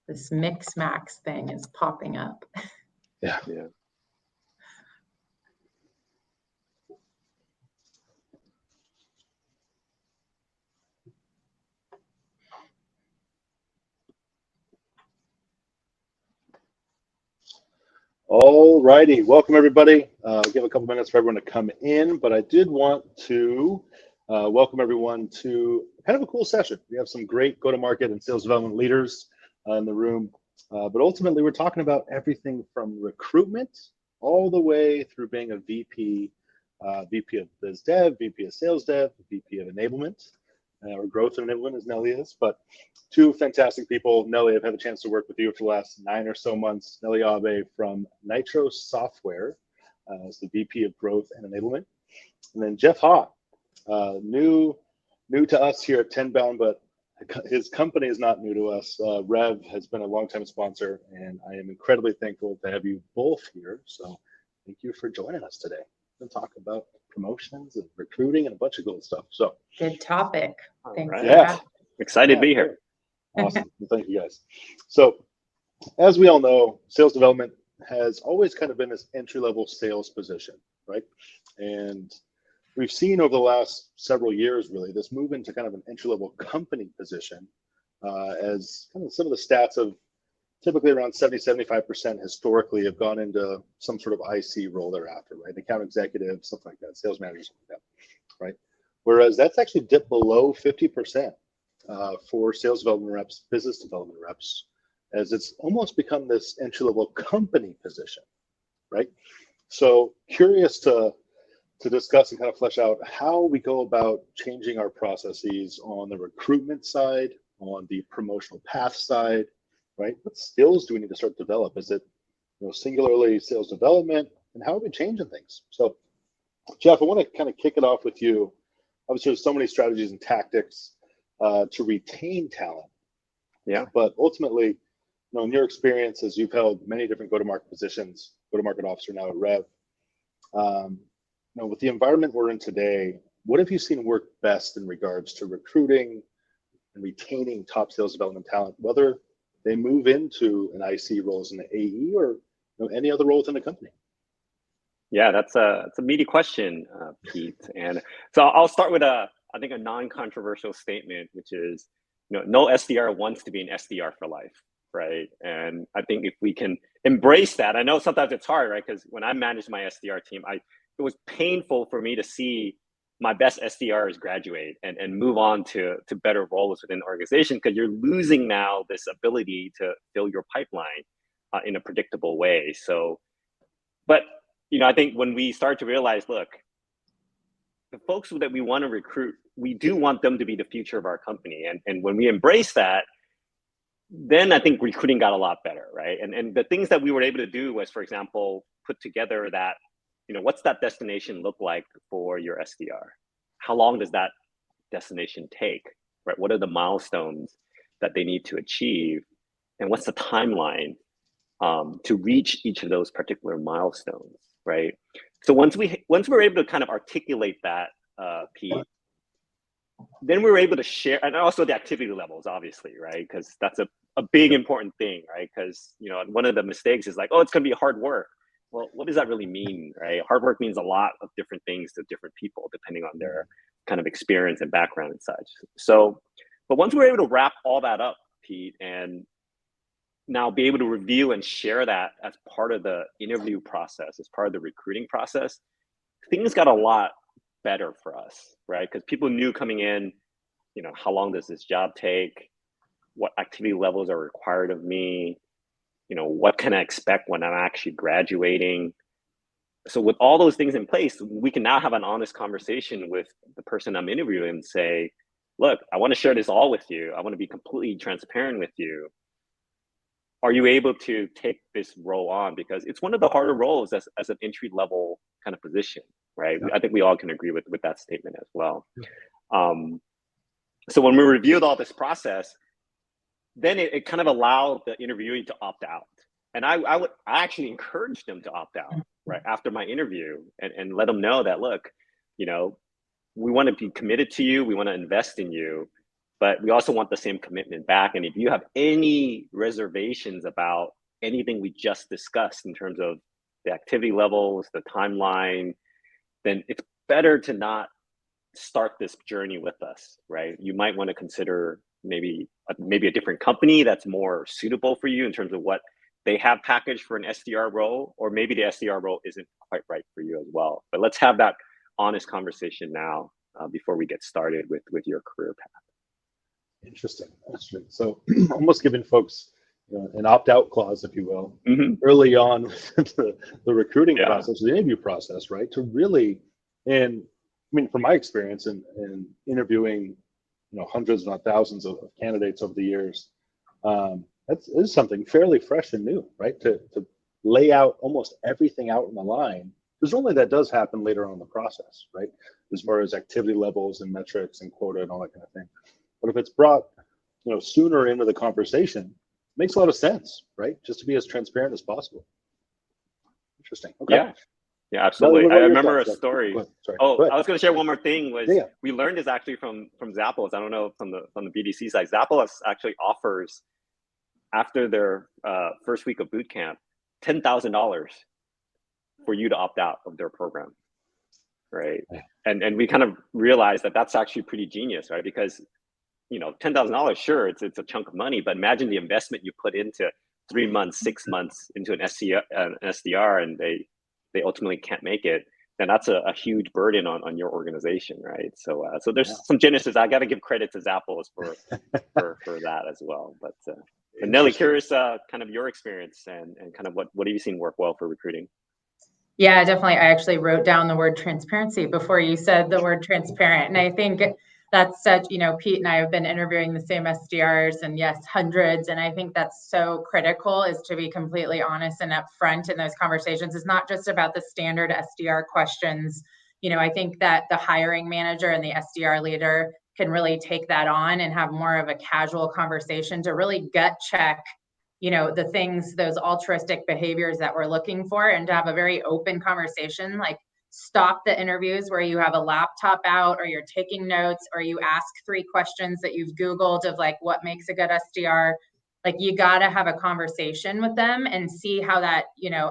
this mix max thing is popping up. Yeah. All righty, welcome everybody. Give a couple minutes for everyone to come in, but I did want to welcome everyone to kind of a cool session. We have some great go-to-market and sales development leaders in the room, but ultimately we're talking about everything from recruitment all the way through being a VP, VP of Biz Dev, VP of Sales Dev, VP of Enablement, or Growth and Enablement as Nellie is, but two fantastic people. Nellie, I've had a chance to work with you for the last 9 or so months. Nellie Aube from Nitro Software as the VP of Growth and Enablement. And then Jeff Ha, new to us here at Tenbound, but his company is not new to us. Rev has been a longtime sponsor, and I am incredibly thankful to have you both here. So thank you for joining us today. We'll talk about promotions and recruiting and a bunch of cool stuff. So good topic. Thanks. Right. Yeah. Excited to be here. Awesome. Well, thank you guys. So as we all know, sales development has always kind of been this entry-level sales position, right? And we've seen over the last several years, really, this move into kind of an entry-level company position as kind of some of the stats of typically around 70-75% historically have gone into some sort of IC role thereafter, right? Account executive, something like that, sales manager, something like that, right? Whereas that's actually dipped below 50% for sales development reps, business development reps, as it's almost become this entry-level company position, right? So curious to discuss and kind of flesh out how we go about changing our processes on the recruitment side, on the promotional path side, right? What skills do we need to start to develop? Is it, singularly sales development, and how are we changing things? So Jeff, I want to kind of kick it off with you. Obviously, there's so many strategies and tactics to retain talent. Yeah. But ultimately, in your experience, as you've held many different go-to-market positions, go-to-market officer now at Rev, with the environment we're in today, what have you seen work best in regards to recruiting and retaining top sales development talent, whether they move into an IC roles in the AE or any other role within the company? Yeah, that's a meaty question, Pete. And so I'll start with I think a non-controversial statement, which is, no SDR wants to be an SDR for life, right? And I think if we can embrace that, I know sometimes it's hard, right? Because when I managed my SDR team, it was painful for me to see my best SDRs graduate and move on to better roles within the organization, because you're losing now this ability to fill your pipeline in a predictable way. So, but I think when we start to realize, look, the folks that we want to recruit, we do want them to be the future of our company. And when we embrace that, then I think recruiting got a lot better, right? And the things that we were able to do was, for example, put together that, what's that destination look like for your SDR? How long does that destination take, right? What are the milestones that they need to achieve? And what's the timeline to reach each of those particular milestones, right? So once we're able to kind of articulate that, Pete, then we're able to share, and also the activity levels, obviously, right? Because that's a big important thing, right? Because one of the mistakes is like, oh, it's going to be hard work. Well, what does that really mean, right? Hard work means a lot of different things to different people, depending on their kind of experience and background and such. So, but once we're able to wrap all that up, Pete, and now be able to review and share that as part of the interview process, as part of the recruiting process, things got a lot better for us, right? Because people knew coming in, how long does this job take? What activity levels are required of me? What can I expect when I'm actually graduating? So with all those things in place, we can now have an honest conversation with the person I'm interviewing and say, look, I want to share this all with you. I want to be completely transparent with you. Are you able to take this role on? Because it's one of the harder roles as an entry level kind of position, right? Yeah. I think we all can agree with that statement as well. Yeah. So when we reviewed all this process, then it kind of allowed the interviewee to opt out. And I actually encouraged them to opt out right after my interview and let them know that, look, we want to be committed to you. We want to invest in you, but we also want the same commitment back. And if you have any reservations about anything we just discussed in terms of the activity levels, the timeline, then it's better to not start this journey with us, right? You might want to consider maybe a different company that's more suitable for you in terms of what they have packaged for an SDR role, or maybe the SDR role isn't quite right for you as well. But let's have that honest conversation now before we get started with your career path. Interesting. So almost giving folks an opt-out clause, if you will, Mm-hmm. early on the recruiting process, the interview process, right? To really, and I mean, from my experience in interviewing, hundreds, not thousands of candidates over the years, that is something fairly fresh and new, right? To lay out almost everything out in the line, because normally that does happen later on in the process, right? As far as activity levels and metrics and quota and all that kind of thing. But if it's brought, sooner into the conversation, it makes a lot of sense, right? Just to be as transparent as possible. Interesting. Okay. Yeah, absolutely. I remember a thoughts? story. Sorry. I was going to share one more thing. We learned this actually from Zappos. I don't know from the BDC side. Zappos actually offers, after their first week of boot camp, $10,000 for you to opt out of their program, right? And we kind of realized that that's actually pretty genius, right? Because $10,000, sure, it's a chunk of money, but imagine the investment you put into 3 months, 6 months into an SDR, and they ultimately can't make it, then that's a huge burden on your organization, right? So there's some genesis. I got to give credit to Zappos for that as well. But Nellie, curious kind of your experience and kind of what have you seen work well for recruiting? Yeah, definitely. I actually wrote down the word transparency before you said the word transparent. And I think that's such, Pete and I have been interviewing the same SDRs, and yes, hundreds. And I think that's so critical, is to be completely honest and upfront in those conversations. It's not just about the standard SDR questions. I think that the hiring manager and the SDR leader can really take that on and have more of a casual conversation to really gut check, the things, those altruistic behaviors that we're looking for, and to have a very open conversation. Like, stop the interviews where you have a laptop out or you're taking notes or you ask 3 questions that you've Googled of like what makes a good SDR. Like, you got to have a conversation with them and see how that,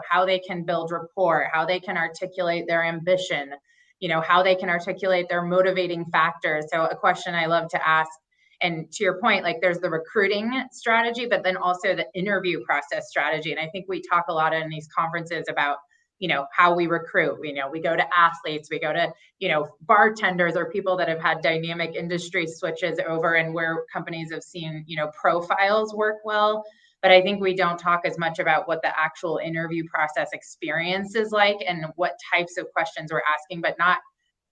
how they can build rapport, how they can articulate their ambition, how they can articulate their motivating factors. So a question I love to ask, and to your point, like, there's the recruiting strategy, but then also the interview process strategy. And I think we talk a lot in these conferences about, how we recruit. We go to athletes, we go to, bartenders, or people that have had dynamic industry switches over, and where companies have seen, profiles work well. But I think we don't talk as much about what the actual interview process experience is like, and what types of questions we're asking, but not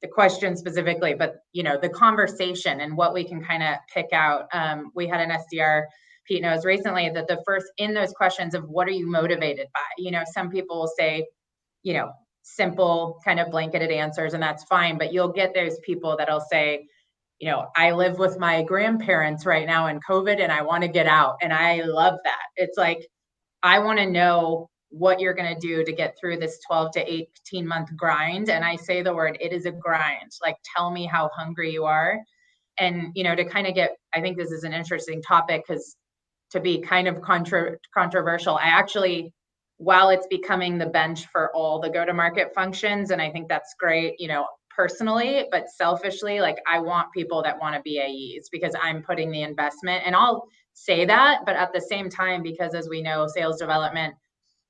the question specifically, but the conversation and what we can kind of pick out. We had an SDR, Pete knows, recently, that the first in those questions of what are you motivated by? Some people will say, simple kind of blanketed answers, and that's fine. But you'll get those people that'll say, I live with my grandparents right now in COVID and I want to get out. And I love that. It's like, I want to know what you're going to do to get through this 12 to 18 month grind. And I say the word, it is a grind. Like, tell me how hungry you are. And, to kind of get, I think this is an interesting topic, because to be kind of controversial, I actually, while it's becoming the bench for all the go-to-market functions, and I think that's great, personally, but selfishly, like, I want people that want to be AEs, because I'm putting the investment, and I'll say that, but at the same time, because as we know, sales development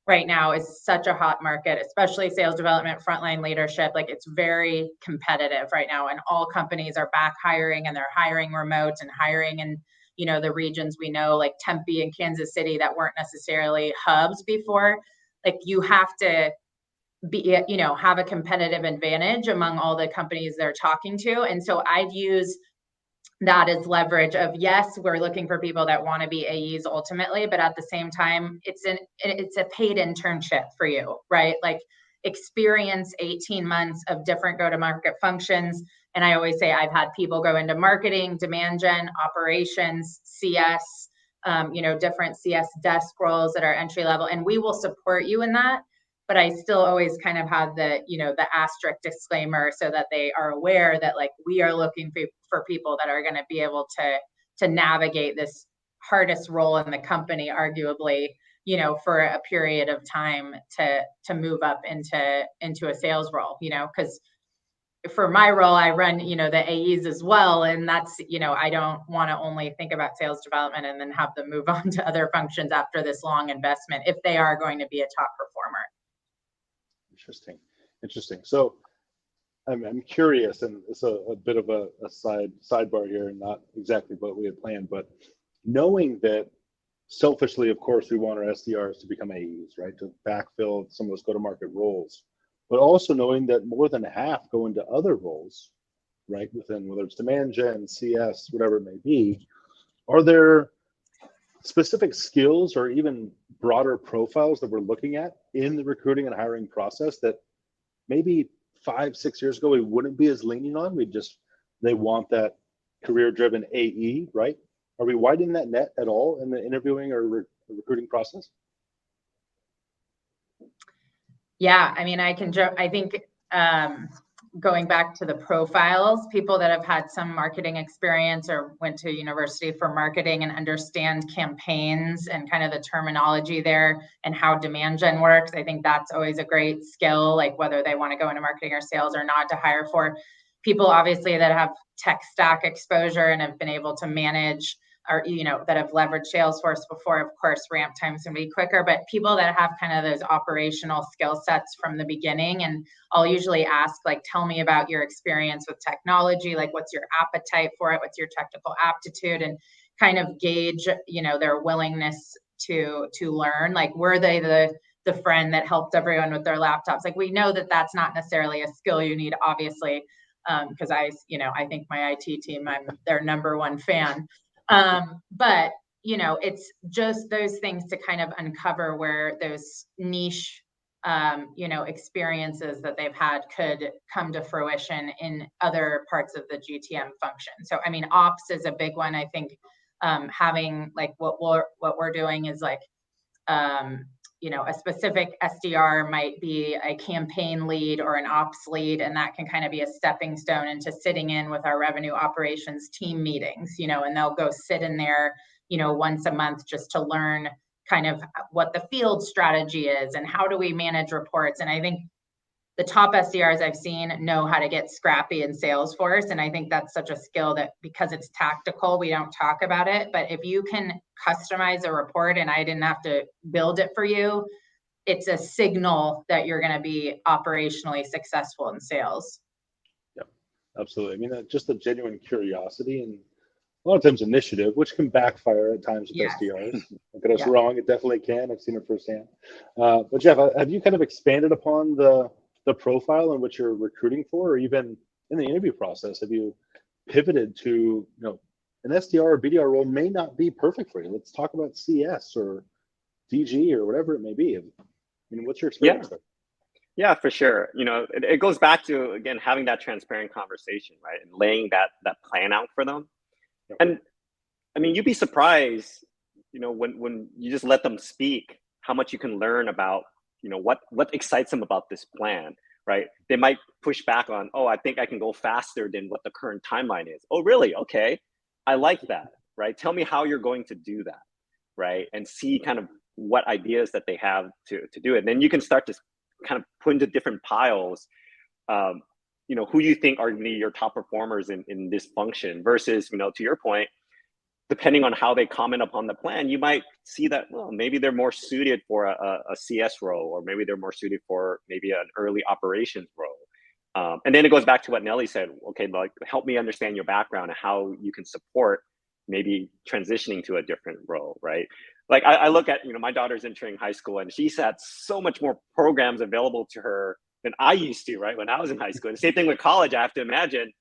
right now is such a hot market, especially sales development, frontline leadership. Like, it's very competitive right now, and all companies are back hiring, and they're hiring remote and hiring in, the regions we know, like Tempe and Kansas City, that weren't necessarily hubs before. Like, you have to be, have a competitive advantage among all the companies they're talking to. And so I'd use that as leverage of, yes, we're looking for people that want to be AEs ultimately, but at the same time, it's a paid internship for you, right? Like, experience 18 months of different go-to-market functions. And I always say, I've had people go into marketing, demand gen, operations, CS, different CS desk roles that are entry level, and we will support you in that. But I still always kind of have the, the asterisk disclaimer, so that they are aware that, like, we are looking for people that are going to be able to navigate this hardest role in the company, arguably, you know, for a period of time to move up into a sales role, you know, because for my role, I run, you know, the AEs as well. And that's, you know, I don't want to only think about sales development and then have them move on to other functions after this long investment, if they are going to be a top performer. Interesting. So I'm curious, and it's a bit of a sidebar here, and not exactly what we had planned, but knowing that selfishly, of course, we want our SDRs to become AEs, right? To backfill some of those go-to-market roles. But also knowing that more than half go into other roles, right? Within, whether it's demand gen, CS, whatever it may be, are there specific skills or even broader profiles that we're looking at in the recruiting and hiring process that maybe 5-6 years ago we wouldn't be as leaning on? They want that career-driven AE, right? Are we widening that net at all in the interviewing or recruiting process? Yeah, I mean, I think going back to the profiles, people that have had some marketing experience or went to university for marketing and understand campaigns and kind of the terminology there and how demand gen works, I think that's always a great skill, like whether they want to go into marketing or sales or not, to hire for. People obviously that have tech stack exposure and have been able to manage, or, you know, that have leveraged Salesforce before, of course, ramp times can be quicker, but people that have kind of those operational skill sets from the beginning. And I'll usually ask, like, tell me about your experience with technology, like what's your appetite for it, what's your technical aptitude, and kind of gauge, you know, their willingness to learn. Like, were they the friend that helped everyone with their laptops? Like, we know that that's not necessarily a skill you need, obviously, because I think my IT team, I'm their number one fan. But, you know, it's just those things to kind of uncover where those niche, you know, experiences that they've had could come to fruition in other parts of the GTM function. So, I mean, ops is a big one. I think having, like, what we're doing is like, you know, a specific SDR might be a campaign lead or an ops lead, and that can kind of be a stepping stone into sitting in with our revenue operations team meetings, you know, and they'll go sit in there, you know, once a month just to learn kind of what the field strategy is and how do we manage reports. And I think the top SDRs I've seen know how to get scrappy in Salesforce. And I think that's such a skill that, because it's tactical, we don't talk about it. But if you can customize a report and I didn't have to build it for you, it's a signal that you're going to be operationally successful in sales. Yeah, absolutely. I mean, just a genuine curiosity and a lot of times initiative, which can backfire at times with SDRs. Don't get us wrong, it definitely can. I've seen it firsthand. But Jeff, have you kind of expanded upon the profile in which you're recruiting for, or even in the interview process? Have you pivoted to, you know, an SDR or BDR role may not be perfect for you? Let's talk about CS or DG or whatever it may be. I mean, what's your experience there? Yeah, for sure. You know, it goes back to, again, having that transparent conversation, right? And laying that plan out for them. Yep. And I mean, you'd be surprised, you know, when you just let them speak, how much you can learn about, you know, what excites them about this plan, right? They might push back on, oh, I think I can go faster than what the current timeline is. Oh, really? Okay. I like that, right? Tell me how you're going to do that, right? And see kind of what ideas that they have to do it. And then you can start to kind of put into different piles, you know, who you think are your top performers in this function versus, you know, to your point, depending on how they comment upon the plan, you might see that, well, maybe they're more suited for a CS role, or maybe they're more suited for maybe an early operations role. And then it goes back to what Nellie said, okay, like, help me understand your background and how you can support maybe transitioning to a different role, right? Like I look at, you know, my daughter's entering high school and she's had so much more programs available to her than I used to, right? When I was in high school. And same thing with college, I have to imagine,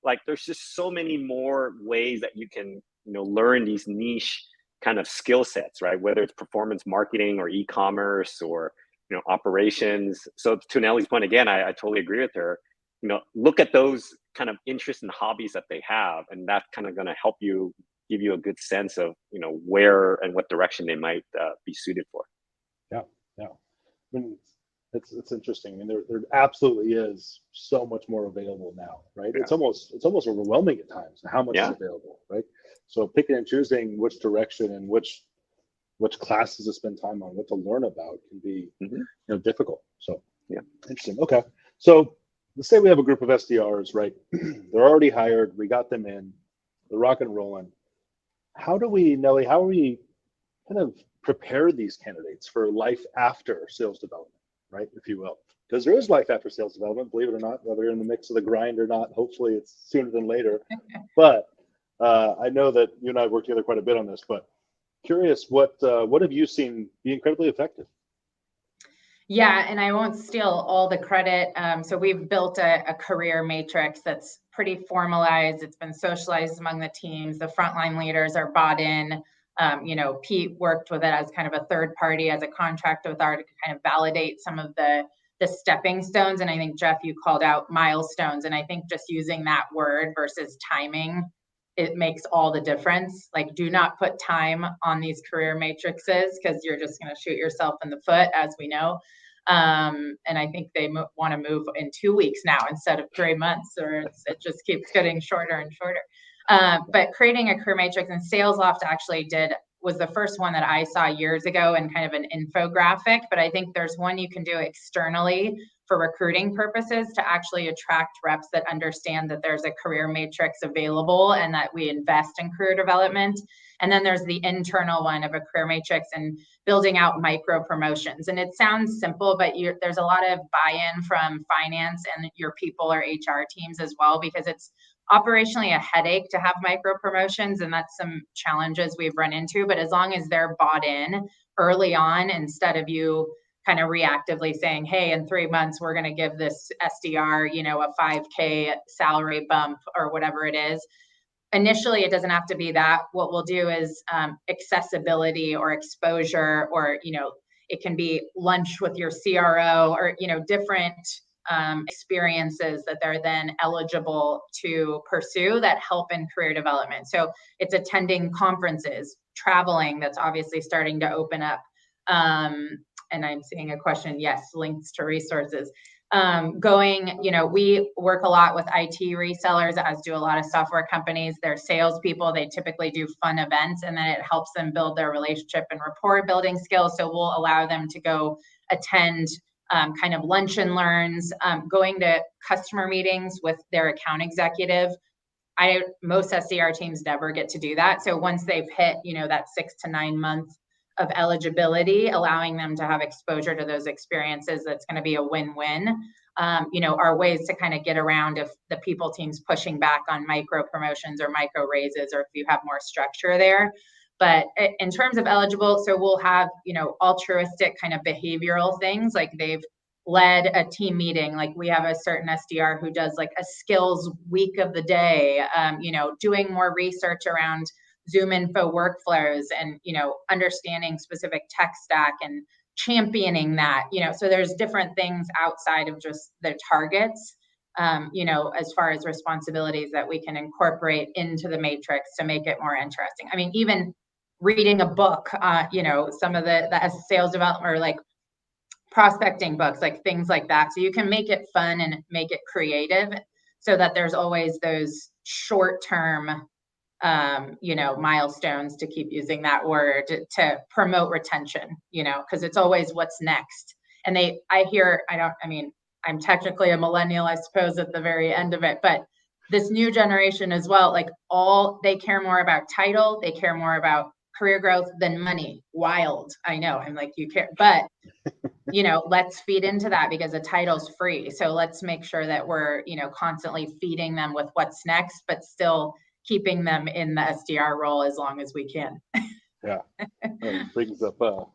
like, there's just so many more ways that you can, you know, learn these niche kind of skill sets, right? Whether it's performance marketing or e-commerce or, you know, operations. So to Nellie's point, again, I totally agree with her. You know, look at those kind of interests and hobbies that they have, and that's kind of going to help you, give you a good sense of, you know, where and what direction they might be suited for. Yeah. I mean, it's interesting. I mean, there absolutely is so much more available now, right? Yeah. It's almost overwhelming at times how much is available, right? So picking and choosing which direction and which classes to spend time on, what to learn about can be difficult. So yeah, interesting. Okay, so let's say we have a group of SDRs, right? They're already hired. We got them in. They're rock and rolling. Nellie, how do we kind of prepare these candidates for life after sales development, right, if you will? Because there is life after sales development, believe it or not, whether you're in the mix of the grind or not. Hopefully it's sooner than later. But I know that you and I worked together quite a bit on this, but curious, what have you seen be incredibly effective? Yeah, and I won't steal all the credit. So we've built a career matrix that's pretty formalized. It's been socialized among the teams. The frontline leaders are bought in. Pete worked with it as kind of a third party, as a contract with our to kind of validate some of the stepping stones. And I think, Jeff, you called out milestones. And I think just using that word versus timing, it makes all the difference. Like, do not put time on these career matrices, because you're just going to shoot yourself in the foot, as we know. And I think they want to move in 2 weeks now instead of 3 months, or it just keeps getting shorter and shorter. But creating a career matrix, and SalesLoft actually was the first one that I saw years ago, and kind of an infographic. But I think there's one you can do externally for recruiting purposes to actually attract reps that understand that there's a career matrix available and that we invest in career development. And then there's the internal one of a career matrix and building out micro promotions. And it sounds simple, but there's a lot of buy-in from finance and your people or HR teams as well, because it's operationally a headache to have micro promotions, and that's some challenges we've run into. But as long as they're bought in early on, instead of you kind of reactively saying, hey, in 3 months, we're going to give this SDR, a 5K salary bump or whatever it is. Initially, it doesn't have to be that. What we'll do is accessibility or exposure, or, it can be lunch with your CRO, or, different experiences that they're then eligible to pursue that help in career development. So it's attending conferences, traveling, that's obviously starting to open up. And I'm seeing a question, yes, links to resources. We work a lot with IT resellers, as do a lot of software companies. They're salespeople. They typically do fun events, and then it helps them build their relationship and rapport building skills. So we'll allow them to go attend kind of lunch and learns, going to customer meetings with their account executive. Most SDR teams never get to do that. So once they've hit, that 6 to 9 months of eligibility, allowing them to have exposure to those experiences, that's going to be a win-win. Are ways to kind of get around if the people team's pushing back on micro promotions or micro raises, or if you have more structure there. But in terms of eligible, so we'll have, altruistic kind of behavioral things, like they've led a team meeting. Like we have a certain SDR who does like a skills week of the day, doing more research around Zoom info workflows and, understanding specific tech stack and championing that, so there's different things outside of just the targets, as far as responsibilities that we can incorporate into the matrix to make it more interesting. I mean, even reading a book, some of the sales development or like prospecting books, like things like that. So you can make it fun and make it creative, so that there's always those short-term milestones, to keep using that word, to promote retention, because it's always what's next. And I'm technically a millennial, I suppose, at the very end of it, but this new generation as well, like they care more about title, they care more about career growth than money. Wild. I know. I'm like, you care, but let's feed into that, because a title's free. So let's make sure that we're, constantly feeding them with what's next, but still keeping them in the SDR role as long as we can. Yeah. It brings up a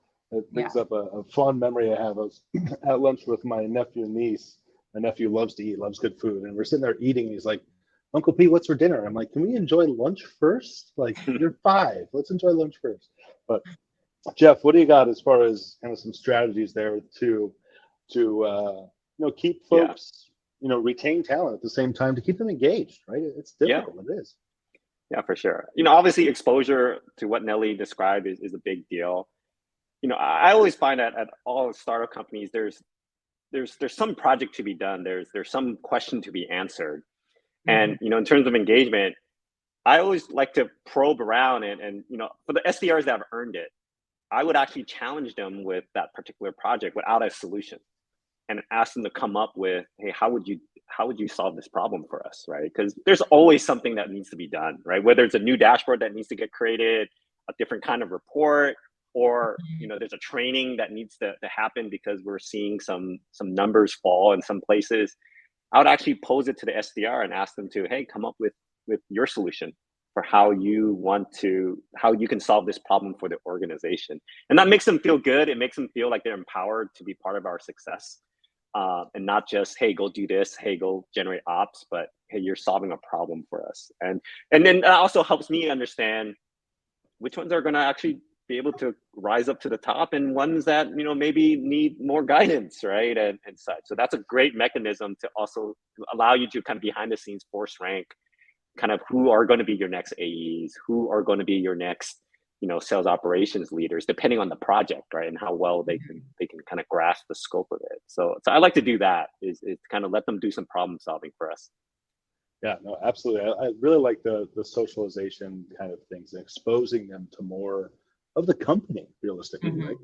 fond memory I have. I was at lunch with my nephew and niece. My nephew loves to eat, loves good food. And we're sitting there eating. He's like, Uncle Pete, what's for dinner? I'm like, can we enjoy lunch first? Like, you're 5. Let's enjoy lunch first. But Jeff, what do you got as far as kind of some strategies there to keep folks, retain talent at the same time, to keep them engaged, right? It's difficult. It is. Yeah, for sure. Obviously exposure to what Nellie described is a big deal. I always find that at all startup companies, there's some project to be done. There's some question to be answered. And, in terms of engagement, I always like to probe around and for the SDRs that have earned it, I would actually challenge them with that particular project without a solution and ask them to come up with, hey, how would you solve this problem for us, right? Because there's always something that needs to be done, right? Whether it's a new dashboard that needs to get created, a different kind of report, or there's a training that needs to happen because we're seeing some numbers fall in some places. I would actually pose it to the SDR and ask them to, hey, come up with your solution for how you can solve this problem for the organization. And that makes them feel good. It makes them feel like they're empowered to be part of our success. And not just, hey, go do this, hey, go generate ops, but hey, you're solving a problem for us. And then that also helps me understand which ones are going to actually be able to rise up to the top and ones that, maybe need more guidance, right? And such. So that's a great mechanism to also allow you to kind of behind the scenes force rank kind of who are going to be your next AEs, who are going to be your next, sales operations leaders, depending on the project, right? And how well they can kind of grasp the scope of it. So I like to do that is kind of let them do some problem solving for us. Yeah, no, absolutely. I really like the socialization kind of things, exposing them to more of the company realistically, right?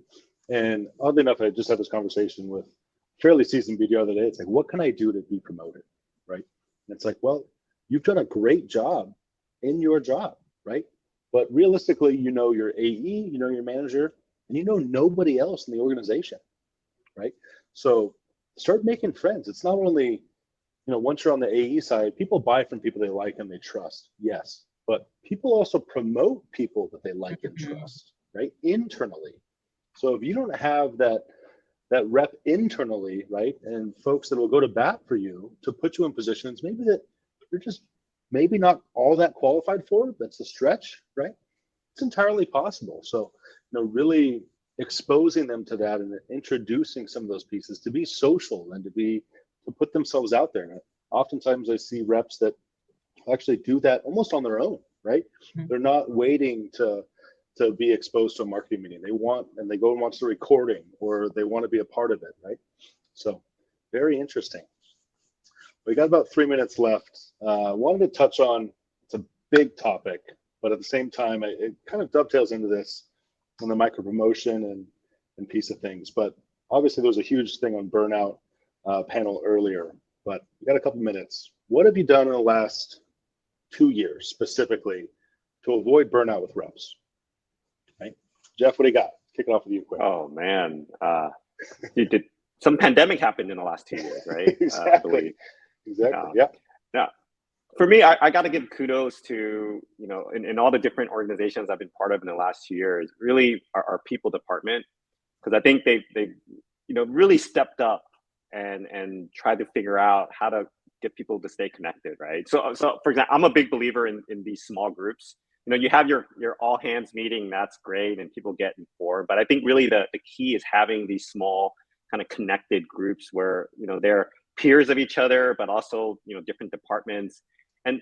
And oddly enough, I just had this conversation with fairly seasoned BDR the other day. It's like, what can I do to be promoted, right? And it's like, well, you've done a great job in your job, right? But realistically, your AE, your manager, and nobody else in the organization, right? So start making friends. It's not only, once you're on the AE side, people buy from people they like and they trust, yes. But people also promote people that they like and trust, right? Internally. So if you don't have that rep internally, right, and folks that will go to bat for you to put you in positions maybe that you're just maybe not all that qualified for, that's a stretch, right? It's entirely possible. So, really exposing them to that and introducing some of those pieces to be social and to put themselves out there. And oftentimes I see reps that actually do that almost on their own, right? They're not waiting to be exposed to a marketing meeting. They go and watch the recording, or they want to be a part of it, right? So very interesting. We got about 3 minutes left. Wanted to touch on, it's a big topic, but at the same time, it kind of dovetails into this on the micro promotion and piece of things. But obviously there was a huge thing on burnout panel earlier, but we got a couple minutes. What have you done in the last 2 years specifically to avoid burnout with reps? Right, Jeff, what do you got? Kick it off with you quick. Oh man, did some pandemic happened in the last 2 years, right? Exactly. Yeah. For me, I got to give kudos to, in all the different organizations I've been part of in the last 2 years, really our people department, because I think they've really stepped up and tried to figure out how to get people to stay connected, right? So for example, I'm a big believer in these small groups. You have your all hands meeting, that's great, and people get informed. But I think really the key is having these small kind of connected groups where, they're peers of each other, but also, different departments. And,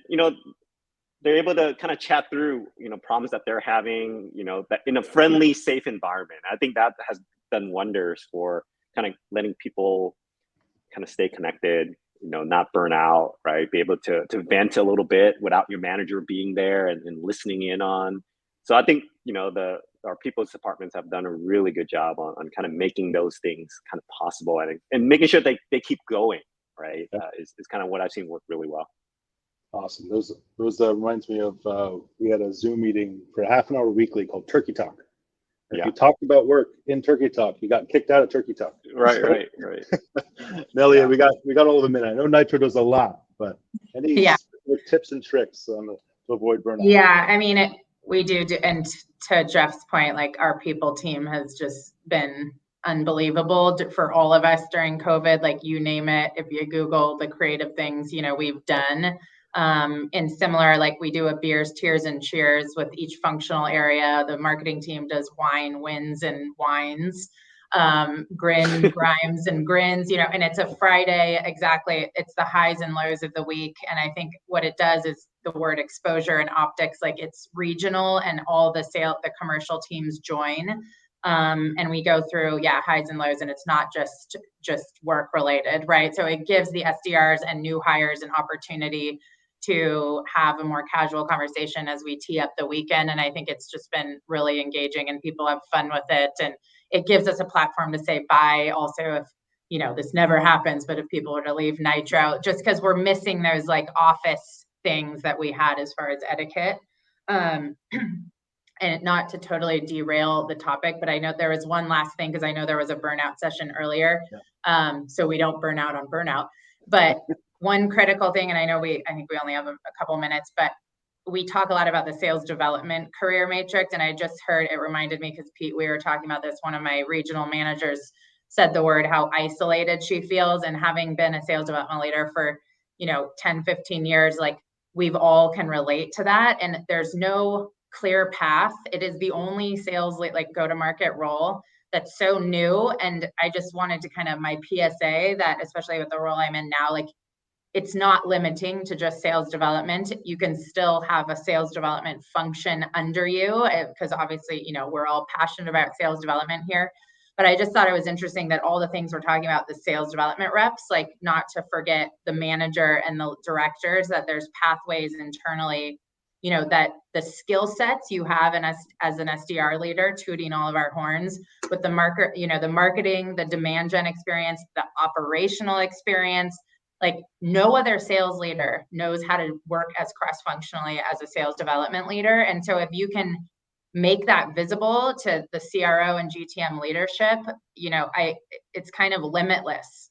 they're able to kind of chat through, problems that they're having, that in a friendly, safe environment. I think that has done wonders for kind of letting people kind of stay connected, not burn out, right? Be able to vent a little bit without your manager being there and listening in on. So I think, our people's departments have done a really good job on kind of making those things kind of possible and making sure they keep going, right? Is kind of what I've seen work really well. Awesome. Those reminds me of, we had a Zoom meeting for half an hour weekly called Turkey Talk. If you talked about work in Turkey Talk, you got kicked out of Turkey Talk. Right. Nellie, we got all of them in. I know Nitro does a lot, but any specific tips and tricks to avoid burnout? Yeah, I mean, we do, and to Jeff's point, like our people team has just been unbelievable for all of us during COVID. Like you name it, if you Google the creative things, we've done. And similar, like we do a beers, tears, and cheers with each functional area. The marketing team does wine, wins, and wines. Grin, grimes, and grins, and it's a Friday. Exactly. It's the highs and lows of the week. And I think what it does is the word exposure and optics, like it's regional and all the commercial teams join. And we go through, highs and lows, and it's not just work related, right? So it gives the SDRs and new hires an opportunity to have a more casual conversation as we tee up the weekend. And I think it's just been really engaging and people have fun with it. And it gives us a platform to say bye. Also, if, you know, this never happens, but if people were to leave Nitro, just because we're missing those like office things that we had as far as etiquette. And not to totally derail the topic, but I know there was one last thing, because I know there was a burnout session earlier. So we don't burn out on burnout. But one critical thing, and I think we only have a couple minutes, but we talk a lot about the sales development career matrix. And I just heard, it reminded me, because Pete, we were talking about this, one of my regional managers said the word, how isolated she feels. And having been a sales development leader for, 10, 15 years, like we've all can relate to that. And there's no clear path. It is the only sales like go-to-market role that's so new. And I just wanted to kind of my PSA that, especially with the role I'm in now, like it's not limiting to just sales development. You can still have a sales development function under you, because obviously, we're all passionate about sales development here. But I just thought it was interesting that all the things we're talking about, the sales development reps, like not to forget the manager and the directors, that there's pathways internally, that the skill sets you have as an SDR leader, tooting all of our horns with the market, the marketing, the demand gen experience, the operational experience, like no other sales leader knows how to work as cross-functionally as a sales development leader. And so if you can make that visible to the CRO and GTM leadership, it's kind of limitless.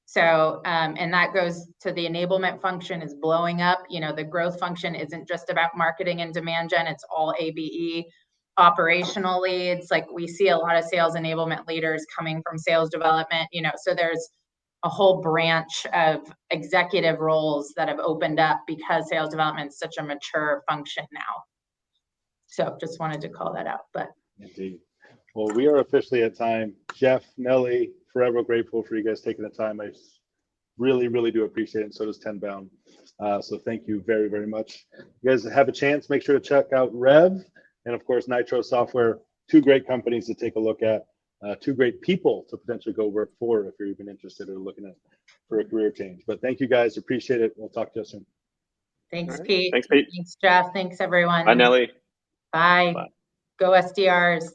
So, and that goes to the enablement function is blowing up. The growth function isn't just about marketing and demand gen, it's all ABE, operational leads. Like we see a lot of sales enablement leaders coming from sales development, so there's a whole branch of executive roles that have opened up because sales development is such a mature function now. So just wanted to call that out, but. Indeed. Well, we are officially at time. Jeff, Nellie, forever grateful for you guys taking the time. I really, really do appreciate it. And so does Tenbound. So thank you very, very much. You guys have a chance, make sure to check out Rev and of course, Nitro Software, two great companies to take a look at, two great people to potentially go work for if you're even interested or looking for a career change. But thank you guys, appreciate it. We'll talk to you soon. Thanks, Pete. Thanks, Pete. Thanks, Jeff. Thanks, everyone. Bye, Nellie. Bye. Go SDRs.